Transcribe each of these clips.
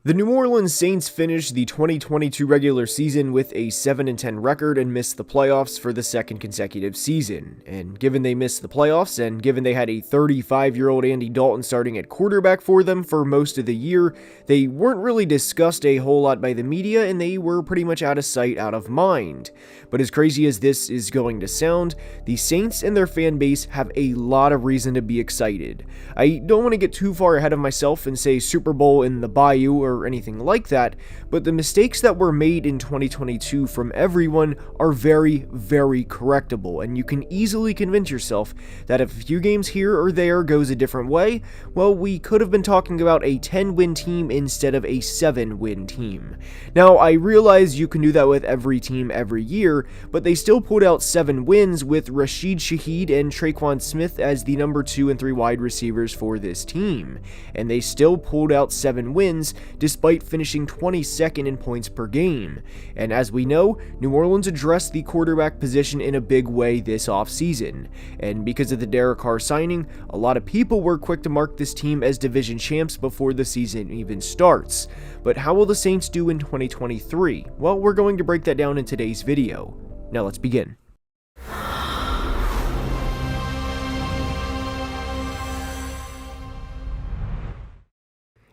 The New Orleans Saints finished the 2022 regular season with a 7-10 record and missed the playoffs for the second consecutive season. And given they missed the playoffs, and given they had a 35-year-old Andy Dalton starting at quarterback for them for most of the year, they weren't really discussed a whole lot by the media, and they were pretty much out of sight, out of mind. But as crazy as this is going to sound, the Saints and their fan base have a lot of reason to be excited. I don't want to get too far ahead of myself and say Super Bowl in the Bayou or anything like that, but the mistakes that were made in 2022 from everyone are very, very correctable, and you can easily convince yourself that if a few games here or there goes a different way, well, we could have been talking about a 10-win team instead of a 7-win team. Now, I realize you can do that with every team every year, but they still pulled out 7 wins with Rashid Shaheed and Traquan Smith as the number 2 and 3 wide receivers for this team, and they still pulled out 7 wins despite finishing 22nd in points per game. And as we know, New Orleans addressed the quarterback position in a big way this offseason. And because of the Derek Carr signing, a lot of people were quick to mark this team as division champs before the season even starts. But how will the Saints do in 2023? Well, we're going to break that down in today's video. Now let's begin.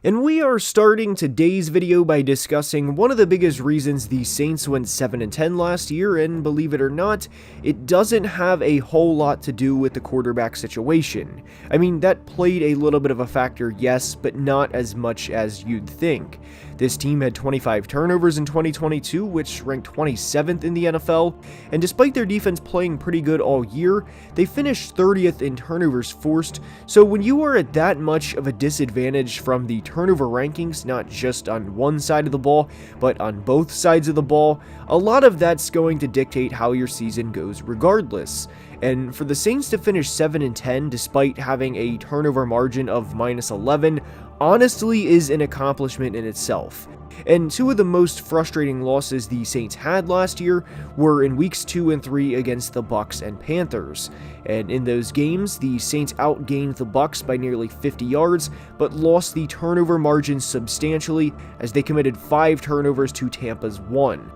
And we are starting today's video by discussing one of the biggest reasons the Saints went 7-10 last year, and believe it or not, it doesn't have a whole lot to do with the quarterback situation. I mean, that played a little bit of a factor, yes, but not as much as you'd think. This team had 25 turnovers in 2022, which ranked 27th in the NFL, and despite their defense playing pretty good all year, they finished 30th in turnovers forced. So when you are at that much of a disadvantage from the turnover rankings, not just on one side of the ball, but on both sides of the ball, a lot of that's going to dictate how your season goes regardless. And for the Saints to finish 7-10 despite having a turnover margin of -11 honestly is an accomplishment in itself. And two of the most frustrating losses the Saints had last year were in weeks 2 and 3 against the Bucs and Panthers. And in those games, the Saints outgained the Bucs by nearly 50 yards, but lost the turnover margin substantially as they committed 5 turnovers to Tampa's 1.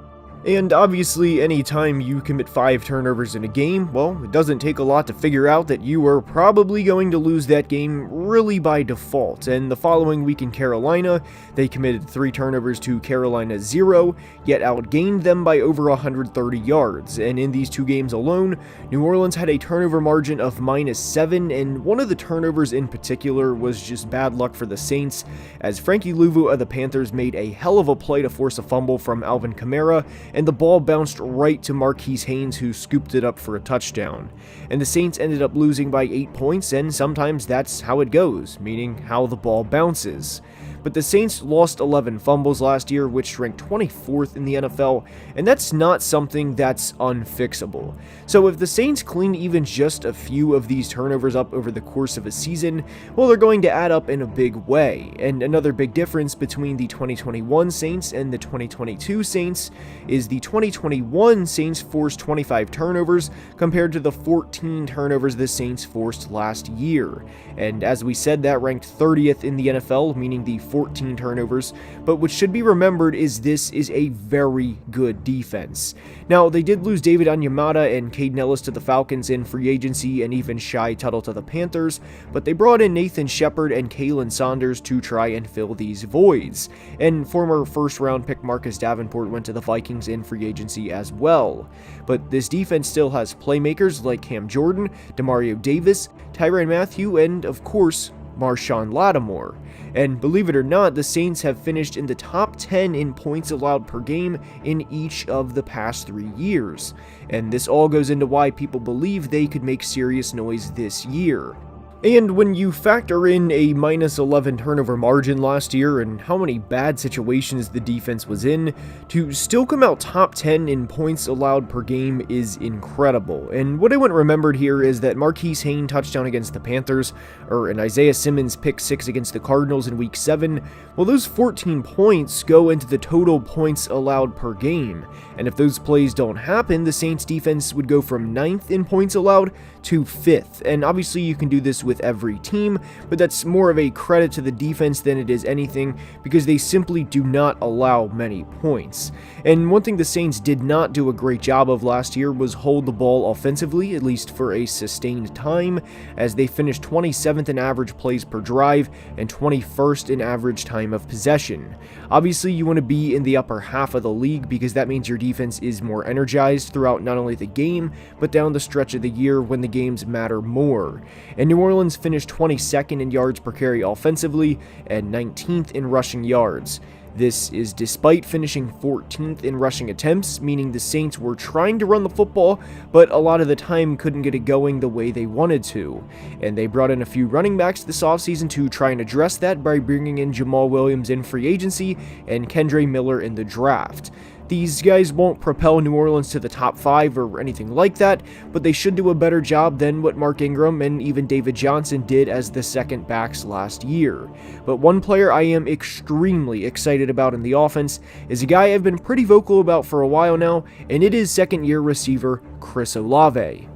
And obviously, anytime you commit 5 turnovers in a game, well, it doesn't take a lot to figure out that you are probably going to lose that game really by default. And the following week in Carolina, they committed 3 turnovers to Carolina's 0, yet outgained them by over 130 yards. And in these 2 games alone, New Orleans had a turnover margin of -7, and one of the turnovers in particular was just bad luck for the Saints, as Frankie Louvu of the Panthers made a hell of a play to force a fumble from Alvin Kamara, and the ball bounced right to Marquise Haynes, who scooped it up for a touchdown. And the Saints ended up losing by 8 points, and sometimes that's how it goes, meaning how the ball bounces. But the Saints lost 11 fumbles last year, which ranked 24th in the NFL, and that's not something that's unfixable. So if the Saints clean even just a few of these turnovers up over the course of a season, well, they're going to add up in a big way. And another big difference between the 2021 Saints and the 2022 Saints is the 2021 Saints forced 25 turnovers compared to the 14 turnovers the Saints forced last year. And as we said, that ranked 30th in the NFL, meaning the 14 turnovers, but what should be remembered is this is a very good defense. Now, they did lose David Onyemata and Caden Ellis to the Falcons in free agency, and even Shai Tuttle to the Panthers, but they brought in Nathan Shepard and Kalen Saunders to try and fill these voids. And former first-round pick Marcus Davenport went to the Vikings in free agency as well. But this defense still has playmakers like Cam Jordan, Demario Davis, Tyrann Mathieu, and of course, Marshawn Lattimore. And believe it or not, the Saints have finished in the top 10 in points allowed per game in each of the past 3 years. And this all goes into why people believe they could make serious noise this year. And when you factor in a -11 turnover margin last year and how many bad situations the defense was in, to still come out top 10 in points allowed per game is incredible. And what I want remembered here is that Marquise Haynes touchdown against the Panthers, or an Isaiah Simmons pick 6 against the Cardinals in week 7, well, those 14 points go into the total points allowed per game. And if those plays don't happen, the Saints defense would go from 9th in points allowed to 5th. And obviously you can do this with every team, but that's more of a credit to the defense than it is anything, because they simply do not allow many points. And one thing the Saints did not do a great job of last year was hold the ball offensively, at least for a sustained time, as they finished 27th in average plays per drive and 21st in average time of possession. Obviously, you want to be in the upper half of the league because that means your defense is more energized throughout not only the game, but down the stretch of the year when the games matter more. And New Orleans finished 22nd in yards per carry offensively and 19th in rushing yards. This is despite finishing 14th in rushing attempts, meaning the Saints were trying to run the football, but a lot of the time couldn't get it going the way they wanted to. And they brought in a few running backs this offseason to try and address that by bringing in Jamal Williams in free agency and Kendre Miller in the draft. These guys won't propel New Orleans to the top 5 or anything like that, but they should do a better job than what Mark Ingram and even David Johnson did as the second backs last year. But one player I am extremely excited about in the offense is a guy I've been pretty vocal about for a while now, and it is second-year receiver Chris Olave.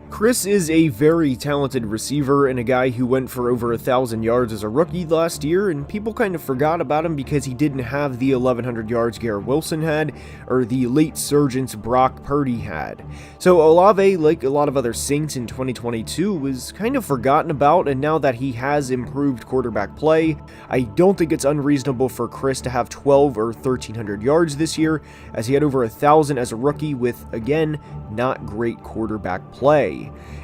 Chris is a very talented receiver and a guy who went for over 1,000 yards as a rookie last year, and people kind of forgot about him because he didn't have the 1,100 yards Garrett Wilson had, or the late surgence Brock Purdy had. So Olave, like a lot of other Saints in 2022, was kind of forgotten about, and now that he has improved quarterback play, I don't think it's unreasonable for Chris to have 12 or 1,300 yards this year, as he had over 1,000 as a rookie with, again, not great quarterback play.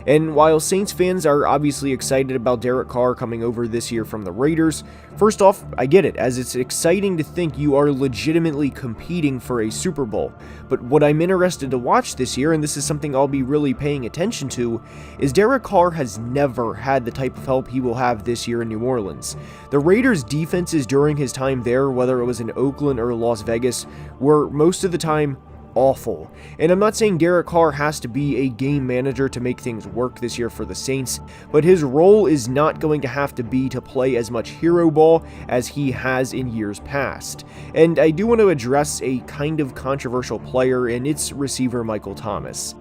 And while Saints fans are obviously excited about Derek Carr coming over this year from the Raiders, first off, I get it, as it's exciting to think you are legitimately competing for a Super Bowl. But what I'm interested to watch this year, and this is something I'll be really paying attention to, is Derek Carr has never had the type of help he will have this year in New Orleans. The Raiders' defenses during his time there, whether it was in Oakland or Las Vegas, were most of the time awful. And I'm not saying Derek Carr has to be a game manager to make things work this year for the Saints, but his role is not going to have to be to play as much hero ball as he has in years past. And I do want to address a kind of controversial player, and it's receiver Michael Thomas.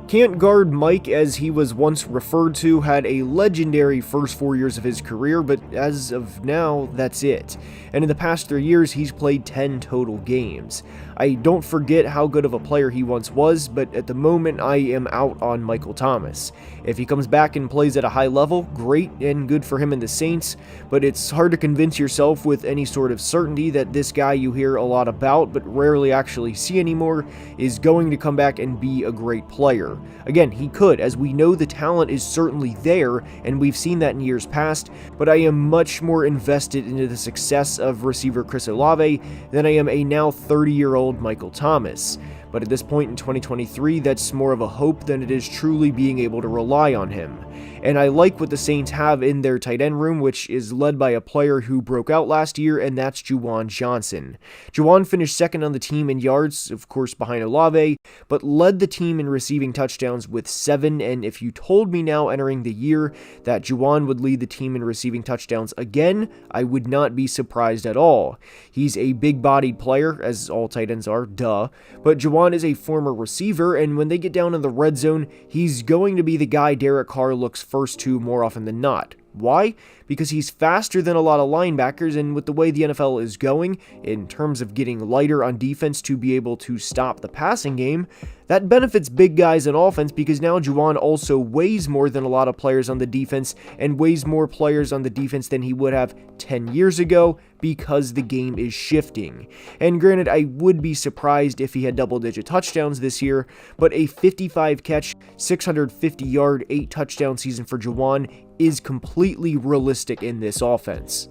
Can't guard Mike, as he was once referred to, had a legendary first 4 years of his career, but as of now, that's it. And in the past 3 years, he's played 10 total games. I don't forget how good of a player he once was, but at the moment I am out on Michael Thomas. If he comes back and plays at a high level, great and good for him and the Saints, but it's hard to convince yourself with any sort of certainty that this guy you hear a lot about but rarely actually see anymore is going to come back and be a great player. Again, he could, as we know the talent is certainly there, and we've seen that in years past, but I am much more invested into the success of receiver Chris Olave than I am a now 30-year-old Michael Thomas. But at this point in 2023, that's more of a hope than it is truly being able to rely on him. And I like what the Saints have in their tight end room, which is led by a player who broke out last year, and that's Juwan Johnson. Juwan finished second on the team in yards, of course behind Olave, but led the team in receiving touchdowns with 7, and if you told me now entering the year that Juwan would lead the team in receiving touchdowns again, I would not be surprised at all. He's a big-bodied player, as all tight ends are, duh, but Juwan is a former receiver, and when they get down in the red zone, he's going to be the guy Derek Carr looks first to more often than not. Why? Because he's faster than a lot of linebackers, and with the way the NFL is going, in terms of getting lighter on defense to be able to stop the passing game, that benefits big guys in offense because now Juwan also weighs more than a lot of players on the defense and weighs more players on the defense than he would have 10 years ago because the game is shifting. And granted, I would be surprised if he had double-digit touchdowns this year, but a 55-catch, 650-yard, 8-touchdown season for Juwan is completely realistic in this offense.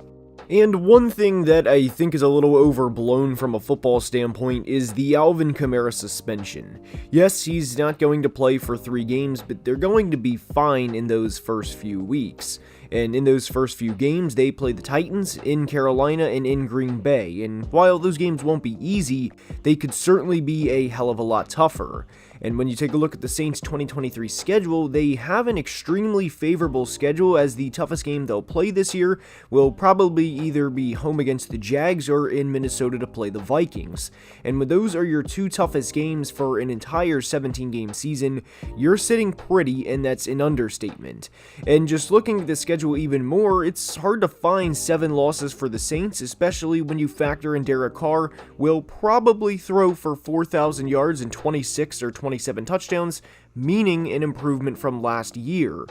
And one thing that I think is a little overblown from a football standpoint is the Alvin Kamara suspension. Yes, he's not going to play for 3 games, but they're going to be fine in those first few weeks. And in those first few games, they play the Titans, in Carolina, and in Green Bay. And while those games won't be easy, they could certainly be a hell of a lot tougher. And when you take a look at the Saints' 2023 schedule, they have an extremely favorable schedule, as the toughest game they'll play this year will probably either be home against the Jags or in Minnesota to play the Vikings. And when those are your two toughest games for an entire 17-game season, you're sitting pretty, and that's an understatement. And just looking at the schedule even more, it's hard to find 7 losses for the Saints, especially when you factor in Derek Carr will probably throw for 4,000 yards and 26 or 27 touchdowns, meaning an improvement from last year.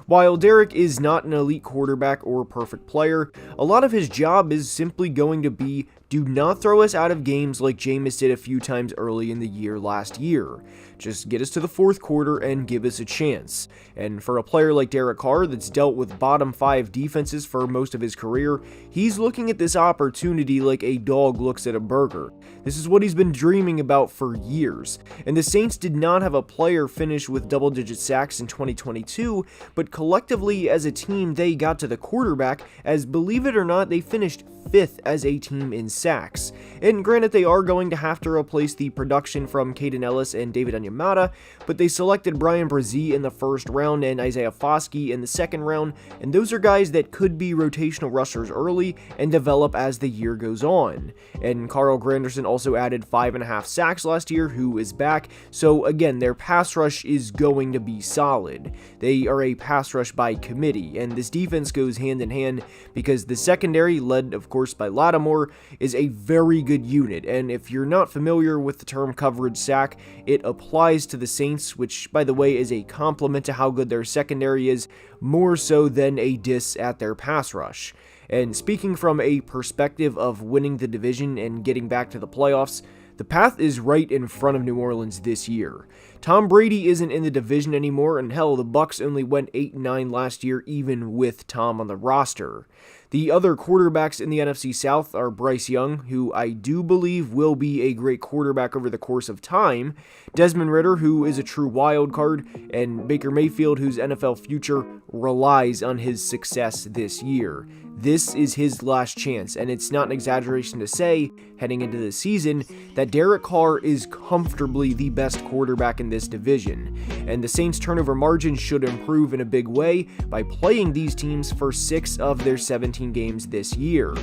While Derek is not an elite quarterback or perfect player, a lot of his job is simply going to be do not throw us out of games like Jameis did a few times early in the year last year. Just get us to the fourth quarter and give us a chance. And for a player like Derek Carr that's dealt with bottom 5 defenses for most of his career, he's looking at this opportunity like a dog looks at a burger. This is what he's been dreaming about for years. And the Saints did not have a player finish with double-digit sacks in 2022, but collectively as a team they got to the quarterback, as believe it or not, they finished 5th as a team in sacks. And granted, they are going to have to replace the production from Caden Ellis and David Onyemata, but they selected Brian Brzee in the first round and Isaiah Foskey in the second round, and those are guys that could be rotational rushers early and develop as the year goes on. And Carl Granderson also added 5.5 sacks last year, who is back, so again, their pass rush is going to be solid. They are a pass rush by committee, and this defense goes hand in hand because the secondary, led of course by Lattimore, is a very good unit, and if you're not familiar with the term coverage sack, it applies to the Saints, which by the way is a compliment to how good their secondary is, more so than a diss at their pass rush. And speaking from a perspective of winning the division and getting back to the playoffs, the path is right in front of New Orleans this year. Tom Brady isn't in the division anymore, and hell, the Bucs only went 8-9 last year even with Tom on the roster. The other quarterbacks in the NFC South are Bryce Young, who I do believe will be a great quarterback over the course of time, Desmond Ridder, who is a true wild card, and Baker Mayfield, whose NFL future relies on his success this year. This is his last chance, and it's not an exaggeration to say, heading into the season, that Derek Carr is comfortably the best quarterback in this division, and the Saints' turnover margin should improve in a big way by playing these teams for 6 of their 17 games this year.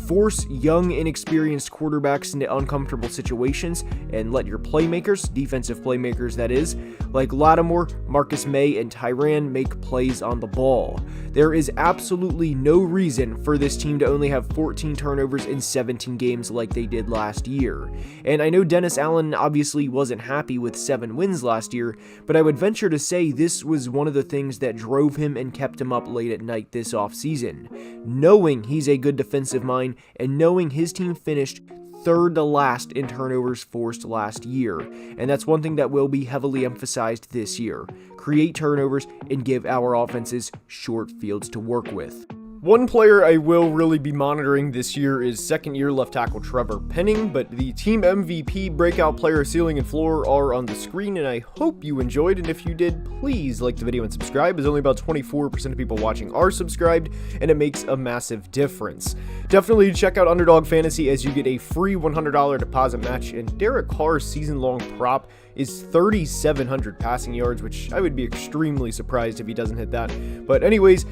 Force young, inexperienced quarterbacks into uncomfortable situations and let your playmakers, defensive playmakers that is, like Lattimore, Marcus May, and Tyrann make plays on the ball. There is absolutely no reason for this team to only have 14 turnovers in 17 games like they did last year. And I know Dennis Allen obviously wasn't happy with 7 wins last year, but I would venture to say this was one of the things that drove him and kept him up late at night this offseason. Knowing he's a good defensive mind and knowing his team finished 3rd to last in turnovers forced last year, and that's one thing that will be heavily emphasized this year. Create turnovers and give our offenses short fields to work with. One player I will really be monitoring this year is second-year left tackle Trevor Penning, but the team MVP, breakout player, ceiling, and floor are on the screen, and I hope you enjoyed, and if you did, please like the video and subscribe, as only about 24% of people watching are subscribed, and it makes a massive difference. Definitely check out Underdog Fantasy as you get a free $100 deposit match, and Derek Carr's season-long prop is 3,700 passing yards, which I would be extremely surprised if he doesn't hit that. But anyways,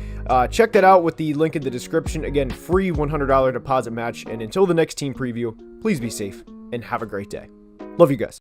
check that out with the link in the description. Again, free $100 deposit match. And until the next team preview, please be safe and have a great day. Love you guys.